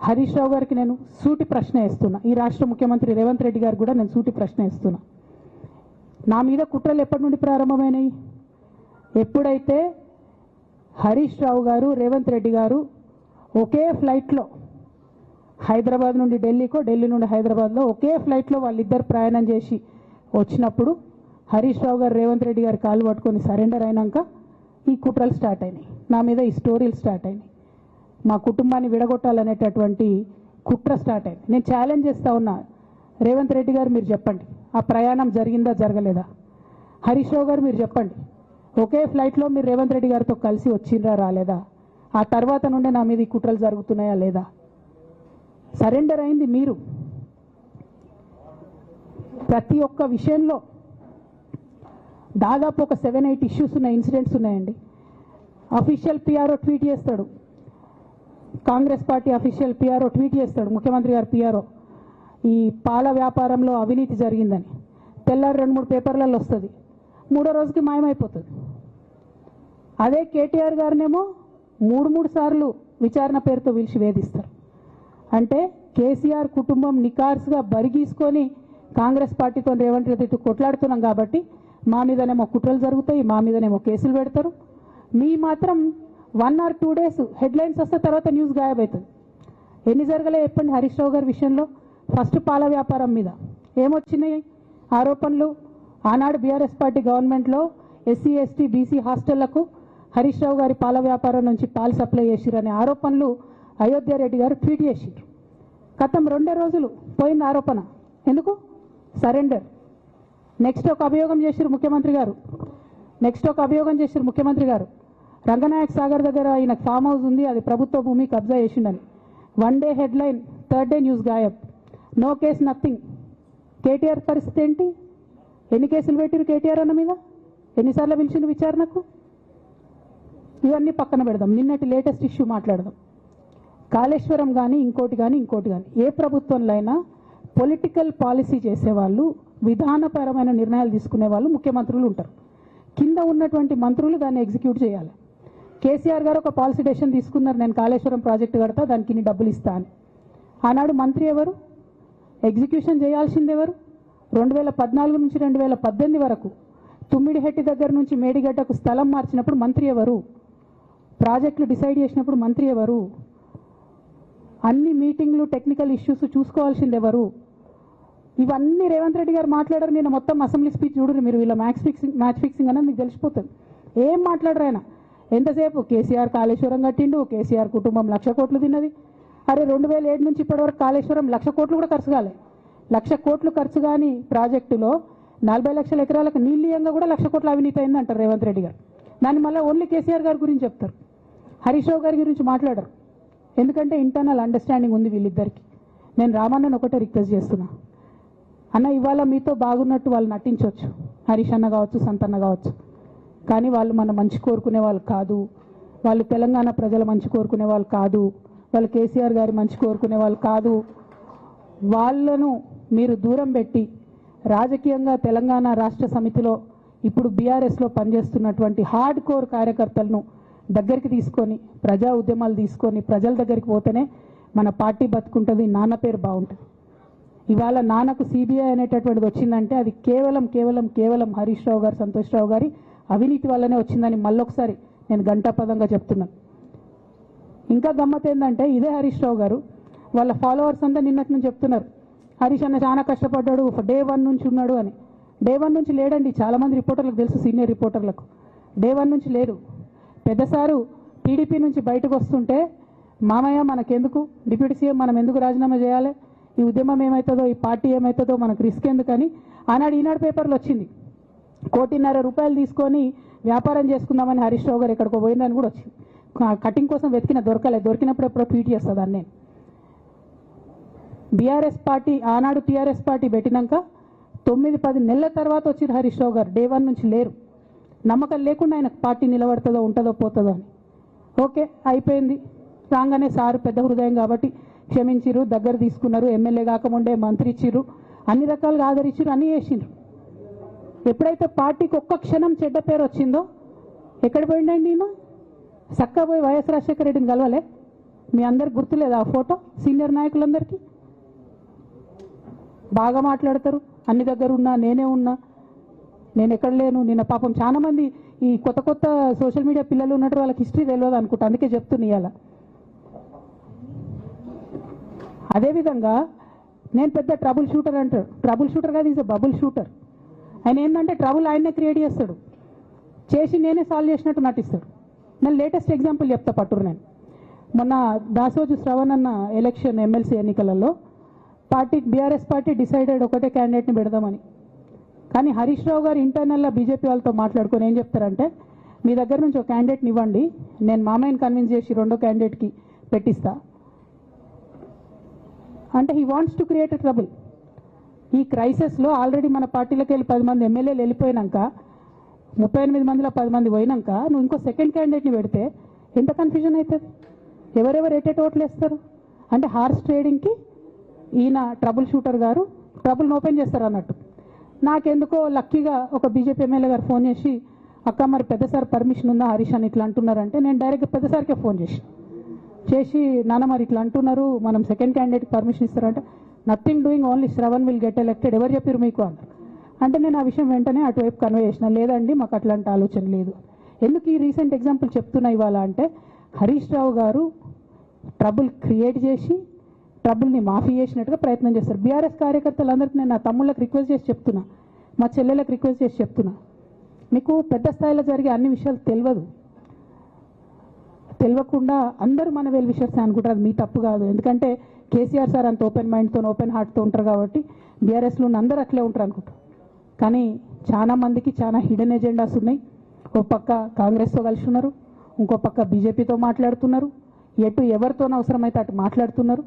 హరీష్ రావు గారికి నేను సూటి ప్రశ్న వేస్తున్నా, ఈ రాష్ట్ర ముఖ్యమంత్రి రేవంత్ రెడ్డి గారికి కూడా నేను సూటి ప్రశ్న వేస్తున్నా. నా మీద కుట్రలు ఎప్పటి నుండి ప్రారంభమైనాయి? ఎప్పుడైతే హరీష్ రావు గారు రేవంత్ రెడ్డి గారు ఒకే ఫ్లైట్లో హైదరాబాద్ నుండి ఢిల్లీకో, ఢిల్లీ నుండి హైదరాబాద్లో ఒకే ఫ్లైట్లో వాళ్ళిద్దరు ప్రయాణం చేసి వచ్చినప్పుడు హరీష్ రావు గారు రేవంత్ రెడ్డి గారు కాలు పట్టుకొని సరెండర్ అయినాక ఈ కుట్రలు స్టార్ట్ అయినాయి, నా మీద ఈ స్టోరీలు స్టార్ట్ అయినాయి, మా కుటుంబాన్ని విడగొట్టాలనేటటువంటి కుట్ర స్టార్ట్ అయింది. నేను ఛాలెంజ్ చేస్తూ ఉన్నా, రేవంత్ రెడ్డి గారు మీరు చెప్పండి, ఆ ప్రయాణం జరిగిందా జరగలేదా? హరీష్ రావు గారు మీరు చెప్పండి, ఒకే ఫ్లైట్లో మీరు రేవంత్ రెడ్డి గారితో కలిసి వచ్చిండ్రా రాలేదా? ఆ తర్వాత నుండే నా మీద ఈ కుట్రలు జరుగుతున్నాయా లేదా? సరెండర్ అయింది మీరు. ప్రతి ఒక్క విషయంలో దాదాపు ఒక 7-8 ఇష్యూస్ ఉన్నాయి, ఇన్సిడెంట్స్ ఉన్నాయండి. అఫీషియల్ పిఆర్ఓ ట్వీట్ చేస్తాడు, Congress party official PRO tweet చేస్తాడు, ముఖ్యమంత్రి గారు పిఆర్ఓ, ఈ పాల వ్యాపారంలో అవినీతి జరిగిందని. తెల్లారి 2-3 పేపర్లలో వస్తుంది, 3వ రోజుకి మాయమైపోతుంది. అదే కేటీఆర్ గారినేమో 3 సార్లు విచారణ పేరుతో పిలిచి వేధిస్తారు. అంటే కేసీఆర్ కుటుంబం నికార్స్గా బరిగీసుకొని కాంగ్రెస్ పార్టీతో రేవంత్ రెడ్డితో కొట్లాడుతున్నాం కాబట్టి మా మీదనేమో కుట్రలు జరుగుతాయి, మా మీదనేమో కేసులు పెడతారు. మీ మాత్రం 1 or 2 days హెడ్లైన్స్ వస్తే తర్వాత న్యూస్ గాయబవుతుంది. ఎన్ని జరగలే చెప్పండి హరీష్ రావు గారి విషయంలో? ఫస్ట్ పాల వ్యాపారం మీద ఏమొచ్చినాయి ఆరోపణలు? ఆనాడు బీఆర్ఎస్ పార్టీ గవర్నమెంట్లో SC ST BC హాస్టళ్లకు Harish Rao గారి పాల వ్యాపారం నుంచి పాలు సప్లై చేసిరనే ఆరోపణలు అయోధ్య రెడ్డి గారు ట్వీట్ చేసిరు. గతం 2 రోజులు పోయింది ఆరోపణ. ఎందుకు? సరెండర్. నెక్స్ట్ ఒక అభియోగం చేసిరు ముఖ్యమంత్రి గారు, రంగనాయక్ సాగర్ దగ్గర ఆయన ఫామ్ హౌస్ ఉంది, అది ప్రభుత్వ భూమి, కబ్జా చేసిండని. 1 day headline, 3rd day news గాయబ్. No case, nothing. కేటీఆర్ పరిస్థితి ఏంటి? ఎన్ని కేసులు పెట్టిరు కేటీఆర్ అన్న మీద? ఎన్నిసార్లు పిలిచిండు విచారణకు? ఇవన్నీ పక్కన పెడదాం, నిన్నటి లేటెస్ట్ ఇష్యూ మాట్లాడదాం. కాళేశ్వరం కానీ ఇంకోటి కానీ ఏ ప్రభుత్వంలో అయినా పొలిటికల్ పాలసీ చేసేవాళ్ళు, విధానపరమైన నిర్ణయాలు తీసుకునే వాళ్ళు ముఖ్యమంత్రులు ఉంటారు. కింద ఉన్నటువంటి మంత్రులు దాన్ని ఎగ్జిక్యూట్ చేయాలి. కేసీఆర్ గారు ఒక పాలసీ డెసిషన్ తీసుకున్నారు, నేను కాళేశ్వరం ప్రాజెక్టు కడతా, దానికి ఇన్ని డబ్బులు ఇస్తా అని. ఆనాడు మంత్రి ఎవరు? ఎగ్జిక్యూషన్ చేయాల్సింది ఎవరు? 2014 నుంచి 2018 వరకు తుమ్మిడిహెట్టి దగ్గర నుంచి మేడిగడ్డకు స్థలం మార్చినప్పుడు మంత్రి ఎవరు? ప్రాజెక్టులు డిసైడ్ చేసినప్పుడు మంత్రి ఎవరు? అన్ని మీటింగ్లు, టెక్నికల్ ఇష్యూస్ చూసుకోవాల్సింది ఎవరు? ఇవన్నీ రేవంత్ రెడ్డి గారు మాట్లాడారు. నేను మొత్తం అసెంబ్లీ స్పీచ్ చూడరు మీరు, వీళ్ళ మ్యాచ్ ఫిక్సింగ్ అనేది మీకు తెలిసిపోతుంది. ఏం మాట్లాడరు ఆయన. ఎంతసేపు కేసీఆర్ కాళేశ్వరం కట్టిండు, కేసీఆర్ కుటుంబం 1,00,000 కోట్లు తిన్నది. అరే 2007 నుంచి ఇప్పటివరకు కాళేశ్వరం 1,00,000 కోట్లు కూడా ఖర్చు కాలే. 1,00,000 కోట్లు ఖర్చు కాని ప్రాజెక్టులో 40 లక్షల ఎకరాలకు నీళ్ళీయంగా కూడా 1,00,000 కోట్ల అవినీతి అయింది అంటారు రేవంత్ రెడ్డి గారు. దాన్ని మళ్ళీ ఓన్లీ కేసీఆర్ గారి గురించి చెప్తారు, హరీష్ రావు గారి గురించి మాట్లాడరు. ఎందుకంటే ఇంటర్నల్ అండర్స్టాండింగ్ ఉంది వీళ్ళిద్దరికి. నేను రామన్నను ఒకటే రిక్వెస్ట్ చేస్తున్నా, అన్న ఇవాళ మీతో బాగున్నట్టు వాళ్ళు నటించవచ్చు, హరీష్ అన్న కావచ్చు, సంతన్న కావచ్చు, కానీ వాళ్ళు మన మంచి కోరుకునే వాళ్ళు కాదు, వాళ్ళు తెలంగాణ ప్రజల మంచి కోరుకునే వాళ్ళు కాదు, వాళ్ళు కేసీఆర్ గారి మంచి కోరుకునే వాళ్ళు కాదు. వాళ్ళను మీరు దూరం పెట్టి రాజకీయంగా తెలంగాణ రాష్ట్ర సమితిలో ఇప్పుడు బీఆర్ఎస్లో పనిచేస్తున్నటువంటి హార్డ్ కోర్ కార్యకర్తలను దగ్గరికి తీసుకొని, ప్రజా ఉద్యమాలు తీసుకొని ప్రజల దగ్గరికి పోతేనే మన పార్టీ బతుకుంటుంది, నాన్న పేరు బాగుంటుంది. ఇవాళ నాన్నకు సిబిఐ అనేటటువంటిది వచ్చిందంటే అది కేవలం హరీష్ రావు గారు, సంతోష్ రావు గారి అవినీతి వల్లనే వచ్చిందని మళ్ళొకసారి నేను గంటాపదంగా చెప్తున్నాను. ఇంకా గమ్మత్ ఏంటంటే ఇదే హరీష్ రావు గారు వాళ్ళ ఫాలోవర్స్ అంతా నిన్నటి నుంచి చెప్తున్నారు, హరీష్ అన్న చాలా కష్టపడ్డాడు, డే 1 నుంచి ఉన్నాడు అని. డే 1 నుంచి లేడండి. చాలామంది రిపోర్టర్లకు తెలుసు, సీనియర్ రిపోర్టర్లకు డే 1 నుంచి లేరు. పెద్దసారు టీడీపీ నుంచి బయటకు వస్తుంటే, మామయ్య మనకెందుకు, డిప్యూటీ సీఎం మనం ఎందుకు రాజీనామా చేయాలి, ఈ ఉద్యమం ఏమవుతుందో, ఈ పార్టీ ఏమవుతుందో మనకు రిస్క్ ఎందుకని ఆనాడు ఈనాడు పేపర్లో వచ్చింది. 1,50,00,000 రూపాయలు తీసుకొని వ్యాపారం చేసుకుందామని హరీష్ రావు గారు ఎక్కడికో పోయిందని కూడా వచ్చింది. కటింగ్ కోసం వెతికిన దొరికినప్పుడు ఎప్పుడో ట్వీట్ చేస్తుందని నేను. బీఆర్ఎస్ పార్టీ ఆనాడు టీఆర్ఎస్ పార్టీ పెట్టినాక 9-10 నెలల తర్వాత వచ్చింది హరీష్ రావు గారు. డే 1 నుంచి లేరు. నమ్మకం లేకుండా ఆయన పార్టీ నిలబడుతుందో ఉంటుందో పోతుందో అని. ఓకే అయిపోయింది. రాగానే సారు పెద్ద హృదయం కాబట్టి క్షమించిరు, దగ్గర తీసుకున్నారు, ఎమ్మెల్యే కాకముందే మంత్రి ఇచ్చిర్రు, అన్ని రకాలుగా ఆదరించిరు, అన్నీ చేసిండ్రు. ఎప్పుడైతే పార్టీకి ఒక్క క్షణం చెడ్డ పేరు వచ్చిందో ఎక్కడ పోయిండండి ఈయన? చక్కగా పోయి వైఎస్ రాజశేఖర రెడ్డిని కలవలే, మీ అందరికి గుర్తులేదా ఆ ఫోటో? సీనియర్ నాయకులందరికీ బాగా మాట్లాడతారు, అన్ని దగ్గర ఉన్నా, నేనే ఉన్నా, నేను ఎక్కడ లేను. నిన్న పాపం చాలా మంది ఈ కొత్త కొత్త సోషల్ మీడియా పిల్లలు ఉన్నట్టు వాళ్ళకి హిస్టరీ తెలియదు అనుకుంటా, అందుకే చెప్తున్నా ఇవాళ. అదేవిధంగా నేను పెద్ద ట్రబుల్ షూటర్ అంటారు. ట్రబుల్ షూటర్ కాదు, ఈజ్ అ బబుల్ షూటర్. ఆయన ఏంటంటే ట్రబుల్ ఆయనే క్రియేట్ చేస్తాడు, చేసి నేనే సాల్వ్ చేసినట్టు నటిస్తాడు. నేను లేటెస్ట్ ఎగ్జాంపుల్ చెప్తా పట్టురు. నేను మొన్న దాసోజు శ్రవణ్ అన్న ఎలక్షన్ ఎమ్మెల్సీ ఎన్నికలలో బీఆర్ఎస్ పార్టీ డిసైడెడ్ ఒకటే క్యాండిడేట్ని పెడదామని. కానీ హరీష్ రావు గారు ఇంటర్నల్గా బీజేపీ వాళ్ళతో మాట్లాడుకొని ఏం చెప్తారంటే, మీ దగ్గర నుంచి ఒక క్యాండిడేట్ని ఇవ్వండి, నేను మామయ్యని కన్విన్స్ చేసి రెండో క్యాండిడేట్కి పెట్టిస్తా అంటే he wants to create a trouble. ఈ క్రైసిస్లో ఆల్రెడీ మన పార్టీలోకి వెళ్ళి 10 మంది ఎమ్మెల్యేలు వెళ్ళిపోయినాక, 38 మందిలో 10 మంది పోయినాక నువ్వు ఇంకో సెకండ్ క్యాండిడేట్ని పెడితే ఎంత కన్ఫ్యూజన్ అవుతుంది? ఎవరెవరు ఎటెట్ ఓట్లు వేస్తారు? అంటే హార్స్ ట్రేడింగ్కి ఈయన ట్రబుల్ షూటర్ గారు ట్రబుల్ని ఓపెన్ చేస్తారు అన్నట్టు. నాకెందుకో లక్కీగా ఒక బీజేపీ ఎమ్మెల్యే గారు ఫోన్ చేసి, అక్క మరి పెద్దసారి పర్మిషన్ ఉందా హరీష్ అని ఇట్లా అంటున్నారంటే, నేను డైరెక్ట్గా పెద్దసారికే ఫోన్ చేసి నాన్న మరి ఇట్లా అంటున్నారు, మనం సెకండ్ క్యాండిడేట్కి పర్మిషన్ ఇస్తారంటే, nothing doing, only Shravan will get elected, ఎవరు చెప్పారు మీకు అన్నారు. అంటే నేను ఆ విషయం వెంటనే అటువైపు కన్వే చేసిన, లేదండి మాకు అట్లాంటి ఆలోచన లేదు. ఎందుకు ఈ రీసెంట్ ఎగ్జాంపుల్ చెప్తున్నా ఇవాళ అంటే, హరీష్ రావు గారు ట్రబుల్ క్రియేట్ చేసి ట్రబుల్ని మాఫీ చేసినట్టుగా ప్రయత్నం చేస్తారు. బీఆర్ఎస్ కార్యకర్తలందరికీ నేను నా తమ్ముళ్ళకి రిక్వెస్ట్ చేసి చెప్తున్నా, మా చెల్లెలకు రిక్వెస్ట్ చేసి చెప్తున్నా, మీకు పెద్ద స్థాయిలో జరిగే అన్ని విషయాలు తెలియకుండా అందరూ మన వెల్ విషర్స్ అనుకుంటారు. అది మీ తప్పు కాదు, ఎందుకంటే కేసీఆర్ సార్ అంత ఓపెన్ మైండ్తో ఓపెన్ హార్ట్తో ఉంటారు కాబట్టి బీఆర్ఎస్లో ఉన్న అందరూ అట్లే ఉంటారు అనుకుంటారు. కానీ చాలా మందికి చాలా హిడెన్ ఎజెండాస్ ఉన్నాయి. ఒక పక్క కాంగ్రెస్తో కలిసి ఉన్నారు, ఇంకో పక్క బీజేపీతో మాట్లాడుతున్నారు, ఎటు ఎవరితోనో అవసరమైతే అటు మాట్లాడుతున్నారు.